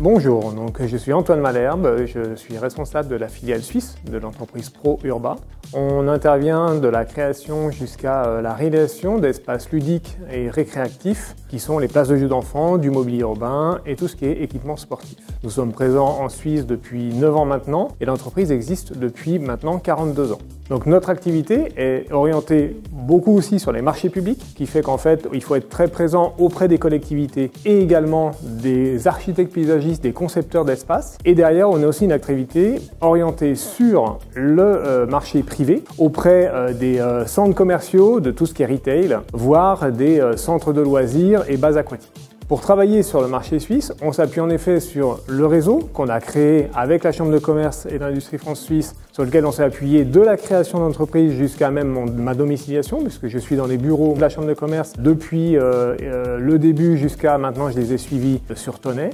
Bonjour, donc je suis Antoine Malherbe, je suis responsable de la filiale suisse de l'entreprise ProUrba. On intervient de la création jusqu'à la réalisation d'espaces ludiques et récréatifs qui sont les places de jeux d'enfants, du mobilier urbain et tout ce qui est équipement sportif. Nous sommes présents en Suisse depuis 9 ans maintenant et l'entreprise existe depuis maintenant 42 ans. Donc notre activité est orientée beaucoup aussi sur les marchés publics, qui fait qu'en fait il faut être très présent auprès des collectivités et également des architectes paysagistes, des concepteurs d'espace. Et derrière on a aussi une activité orientée sur le marché privé, auprès des centres commerciaux, de tout ce qui est retail, voire des centres de loisirs et bases aquatiques. Pour travailler sur le marché suisse, on s'appuie en effet sur le réseau qu'on a créé avec la Chambre de commerce et d'industrie France-Suisse, sur lequel on s'est appuyé de la création d'entreprise jusqu'à même ma domiciliation, puisque je suis dans les bureaux de la Chambre de commerce depuis le début jusqu'à maintenant, je les ai suivis sur Tonnet.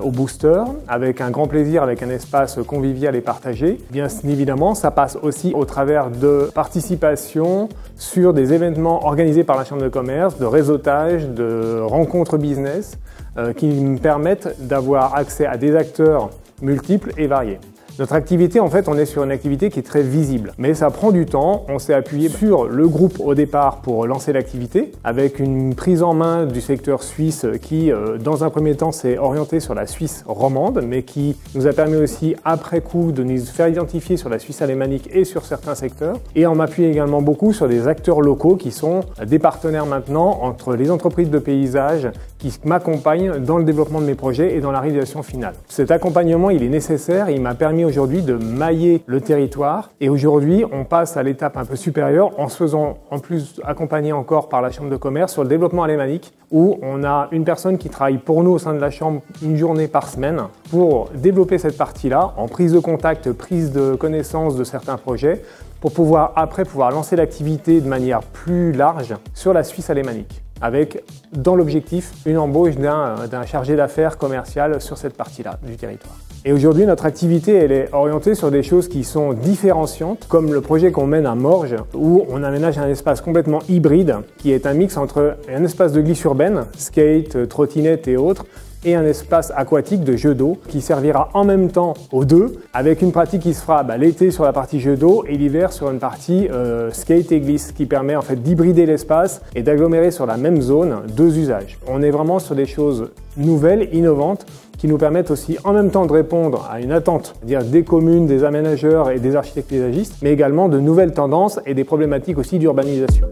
Au Booster, avec un grand plaisir, avec un espace convivial et partagé. Bien évidemment, ça passe aussi au travers de participation sur des événements organisés par la Chambre de commerce, de réseautage, de rencontres business, qui me permettent d'avoir accès à des acteurs multiples et variés. Notre activité, en fait, on est sur une activité qui est très visible, mais ça prend du temps. On s'est appuyé sur le groupe au départ pour lancer l'activité, avec une prise en main du secteur suisse qui, dans un premier temps, s'est orienté sur la Suisse romande, mais qui nous a permis aussi, après coup, de nous faire identifier sur la Suisse alémanique et sur certains secteurs, et on m'appuie également beaucoup sur des acteurs locaux qui sont des partenaires maintenant entre les entreprises de paysage qui m'accompagnent dans le développement de mes projets et dans la réalisation finale. Cet accompagnement, il est nécessaire, il m'a permis aujourd'hui de mailler le territoire et aujourd'hui on passe à l'étape un peu supérieure en se faisant en plus accompagner encore par la Chambre de commerce sur le développement alémanique où on a une personne qui travaille pour nous au sein de la Chambre une journée par semaine pour développer cette partie-là en prise de contact, prise de connaissance de certains projets pour pouvoir après lancer l'activité de manière plus large sur la Suisse alémanique, avec dans l'objectif une embauche d'un chargé d'affaires commercial sur cette partie-là du territoire. Et aujourd'hui, notre activité, elle est orientée sur des choses qui sont différenciantes, comme le projet qu'on mène à Morges, où on aménage un espace complètement hybride, qui est un mix entre un espace de glisse urbaine, skate, trottinette et autres, et un espace aquatique de jeux d'eau qui servira en même temps aux deux, avec une pratique qui se fera l'été sur la partie jeux d'eau et l'hiver sur une partie skate et glisse, qui permet en fait d'hybrider l'espace et d'agglomérer sur la même zone deux usages. On est vraiment sur des choses nouvelles, innovantes, qui nous permettent aussi en même temps de répondre à une attente, c'est-à-dire des communes, des aménageurs et des architectes paysagistes, mais également de nouvelles tendances et des problématiques aussi d'urbanisation.